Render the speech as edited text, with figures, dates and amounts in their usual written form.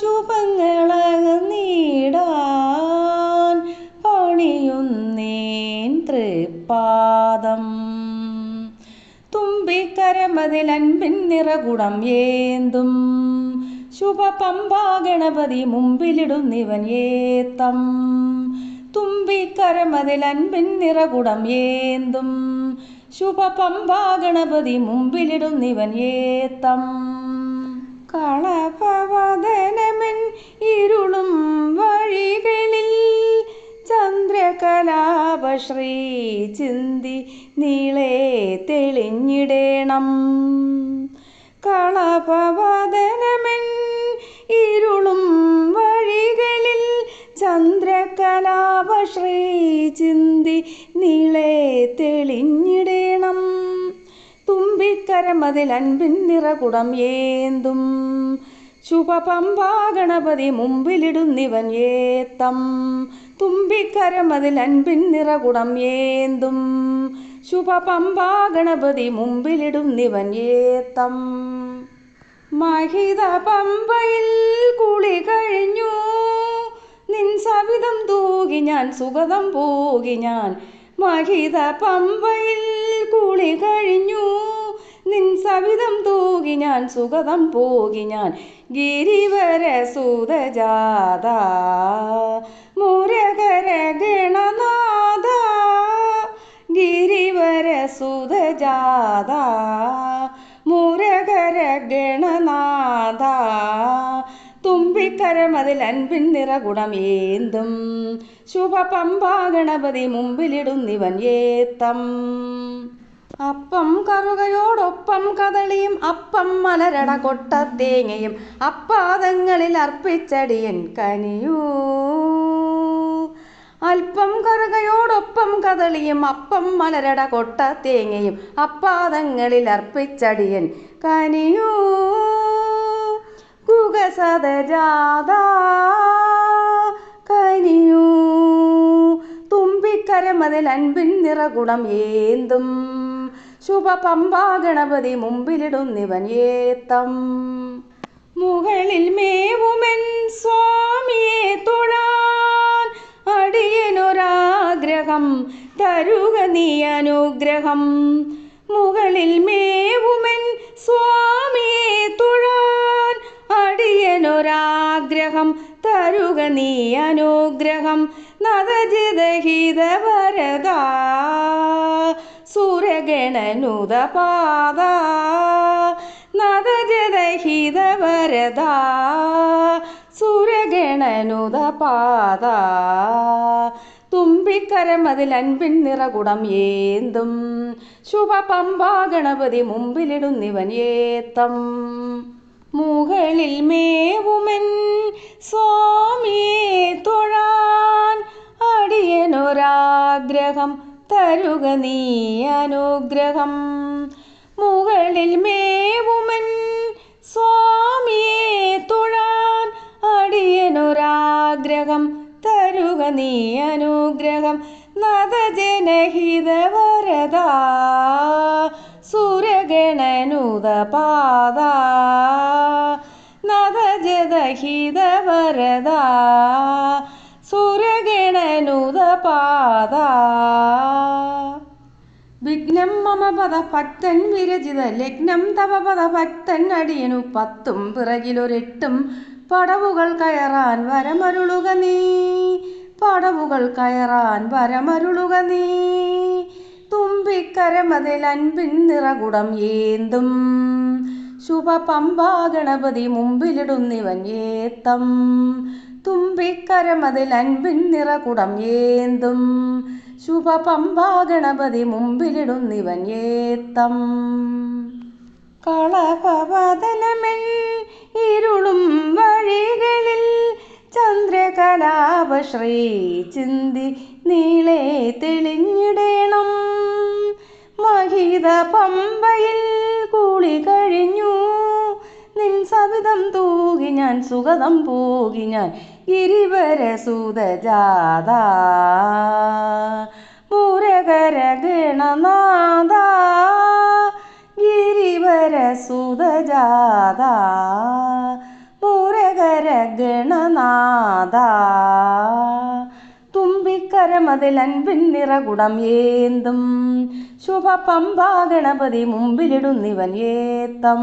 ശുഭങ്ങളകന്നിടാൻ പണിയുന്നേൻ തൃപ്പാദം. തുമ്പിക്കരമതിലൻപിൻ നിറകുടം ഏന്തും ശുഭപമ്പാ ഗണപതി മുമ്പിലിടുന്നിവൻ ഏത്തം. തുമ്പിക്കരമതിലൻപിൻ നിറകുടം ഏന്തും ശുഭപമ്പാ ഗണപതി മുമ്പിലിടുന്നിവൻ ഏത്തം. കളഭവദനമൻ ഇരുളും വഴികളിൽ ചന്ദ്രകലാപശ്രീ ചിന്തി നീളെ തെളിഞ്ഞിടേണം. കളഭവദനമൻ ഇരുളും വഴികളിൽ ചന്ദ്രകലാപശ്രീ ചിന്തി നീളെ തെളിഞ്ഞിടേണം. തുമ്പിക്കരമതിലൻപിൻ നിറകുടം ഏന്തും ശുഭപമ്പാ ഗണപതി മുമ്പിലിടുന്നിവൻ ഏത്തം. തുമ്പിക്കരമതിലൻപിൻ നിറകുടം ഏന്തും ശുഭപമ്പാ ഗണപതി മുമ്പിലിടുന്നിവൻ ഏത്തം. മഹിത പമ്പയിൽ കുളി കഴിഞ്ഞു നിൻ സവിധം തൂകി ഞാൻ സുഗതം പോകി ഞാൻ. മഹിത പമ്പയിൽ കുളി കഴിഞ്ഞു നിൻ സവിധം തൂകി ഞാൻ സുഗതം പോകി ഞാൻ. ഗിരിവര സുതജാത മുരകര ഗണനാഥ. ഗിരിവര സുതജാത മുരകര ഗണനാഥ. തുമ്പിക്കരമതിലൻപിൻ നിറകുടം ഏന്തും ശുഭപമ്പാ ഗണപതി മുമ്പിലിടുന്നിവൻ ഏത്തം. അപ്പം കറുകയോടൊപ്പം കദളിയും അപ്പം മലരട കൊട്ടത്തേങ്ങയും അപ്പാദങ്ങളിൽ അർപ്പിച്ചടിയൻ കനിയൂ. അല്പം കറുകയോടൊപ്പം കദളിയും അപ്പം മലരട കൊട്ടത്തേങ്ങയും അപ്പാദങ്ങളിൽ അർപ്പിച്ചടിയൻ കനിയൂ. കുഗസദജാത കനിയൂ. തുമ്പിക്കരമതിലൻപിൻ നിറകുടം ഏന്തും ശുഭപമ്പാ ഗണപതി മുമ്പിലിടുന്നിവൻ ഏത്തം. മുകളിൽ മേവുമെൻ സ്വാമിയെ തൊഴാൻ അടിയനൊരാഗ്രഹം തരുക നീ അനുഗ്രഹം. മുകളിൽ മേവുമെൻ സ്വാമിയെ തൊഴാൻ അടിയനൊരാഗ്രഹം തരുക നീ അനുഗ്രഹം. നദജിതഹിത വരദ സുരഗണനുത പാദ. നദജതഹിത വരദ സുരഗണനുത പാദ. തുമ്പിക്കരമതിലൻപിൻ നിറകുടം ഏന്തും ശുഭപമ്പാ ഗണപതി മുമ്പിലിടുന്നിവൻ ഏത്തം. മുകളിൽ മേവുമെൻ സ്വാമിയെ തൊഴാൻ അടിയനൊരാഗ്രഹം തരുക നീ അനുഗ്രഹം. മുകളിൽ മേവുമെൻ സ്വാമിയെ തൊഴാൻ അടിയനൊരാഗ്രഹം തരുക നീ അനുഗ്രഹം. നദജനഹിത വരദ സുരഗണനുത പാദ. നദജതഹിത വരദ സുരഗണനുത പാദ. വിഘ്നം മമ പദ ഭക്തൻ വിരചിത ലഗ്നം തവ പദ ഭക്തൻ അടിയനു പത്തും പിറകിലൊരെട്ടും പടവുകൾ കയറാൻ വരമരുളുക നീ. പടവുകൾ കയറാൻ വരമരുളുക നീ. തുമ്പിക്കരമതിലൻപിൻ നിറകുടം ഏന്തും ശുഭപമ്പാ ഗണപതി മുമ്പിലിടുന്നിവൻ ഏത്തം. തുമ്പിക്കരമതിലൻപിൻ നിറകുടം ഏന്തും ശുഭപമ്പാ ഗണപതി മുമ്പിലിടുന്നിവൻ ഏത്തം. കളഭവദനമൻ ഇരുളും വഴികളിൽ ചന്ദ്രകലാപശ്രീ ചിന്തി നീളെ തെളിഞ്ഞിടേണം. മഹിത പമ്പയിൽ കുളി കഴിഞ്ഞു നിൻ സവിധം തൂകി ഞാൻ സുഗതം പോകി ഞാൻ. ഗിരിവര സുതജാത മുരകര ഗണനാഥ. ഗിരിവര സുതജാത മുരകര ഗണനാഥ തുമ്പിക്കരമതിൽ അൻപിൻ നിറകുടം ഏന്തും ശുഭ പമ്പാ ഗണപതി മുമ്പിലിടുന്നിവൻ ഏത്തം.